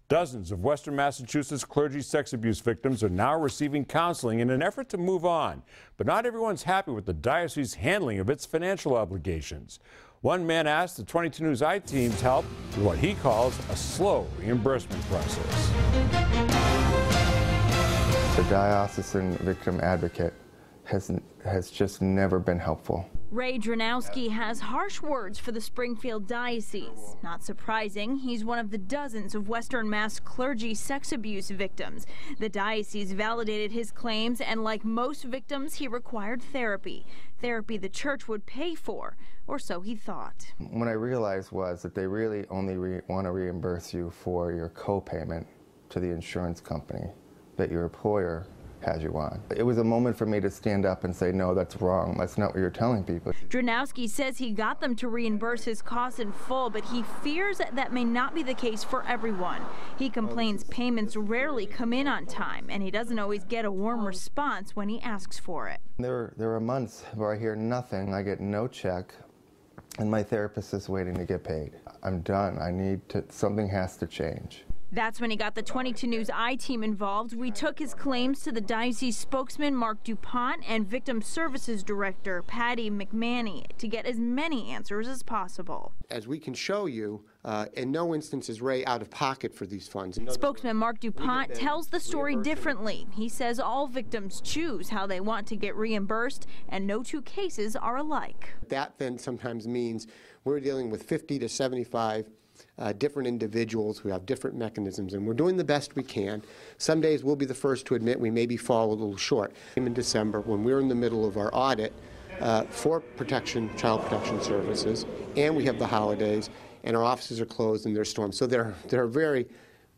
Dozens of Western Massachusetts clergy sex abuse victims are now receiving counseling in an effort to move on. But not everyone's happy with the diocese's handling of its financial obligations. One man asked the 22 News I-Team's help with what he calls a slow reimbursement process. The diocesan victim advocate has just never been helpful. Ray Dranowski has harsh words for the Springfield Diocese. Not surprising, he's one of the dozens of Western Mass clergy sex abuse victims. The diocese validated his claims, and like most victims, he required therapy. Therapy the church would pay for, or so he thought. What I realized was that they really only want to reimburse you for your co-payment to the insurance company that your employer has you on. It was a moment for me to stand up and say, no, that's wrong. That's not what you're telling people. Dranowski says he got them to reimburse his costs in full, but he fears that may not be the case for everyone. He complains payments rarely come in on time, and he doesn't always get a warm response when he asks for it. There are months where I hear nothing, I get no check, and my therapist is waiting to get paid. I'm done. Something has to change. That's when he got the 22 News I-Team involved. We took his claims to the diocese spokesman, Mark DuPont, and Victim Services Director, Patty McManey, to get as many answers as possible. As we can show you, in no instance is Ray out of pocket for these funds. Spokesman Mark DuPont tells the story differently. He says all victims choose how they want to get reimbursed, and no two cases are alike. That then sometimes means we're dealing with 50 to 75 different individuals who have different mechanisms, and we're doing the best we can. Some days we'll be the first to admit we maybe fall a little short. In December, when we're in the middle of our audit for child protection services, and we have the holidays, and our offices are closed and there's storms. So there are very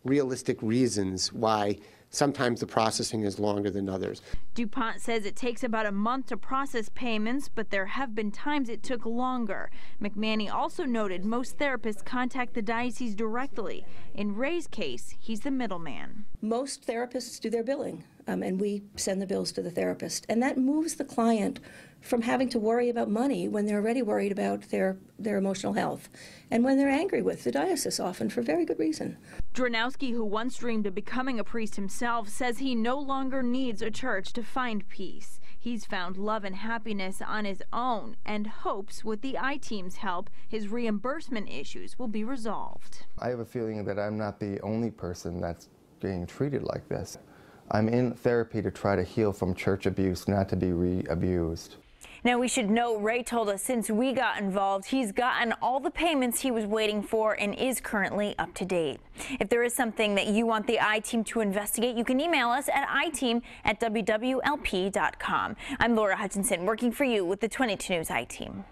realistic reasons why sometimes the processing is longer than others. DuPont says it takes about a month to process payments, but there have been times it took longer. McManey also noted most therapists contact the diocese directly. In Ray's case, he's the middleman. Most therapists do their billing, and we send the bills to the therapist. And that moves the client from having to worry about money when they're already worried about their emotional health, and when they're angry with the diocese, often for very good reason. Dranowski, who once dreamed of becoming a priest himself, says he no longer needs a church to find peace. He's found love and happiness on his own and hopes with the I-Team's help, his reimbursement issues will be resolved. I have a feeling that I'm not the only person that's being treated like this. I'm in therapy to try to heal from church abuse, not to be re-abused. Now, we should know, Ray told us since we got involved, he's gotten all the payments he was waiting for and is currently up to date. If there is something that you want the I-Team to investigate, you can email us at iteam@wwlp.com. I'm Laura Hutchinson, working for you with the 22 News I-Team.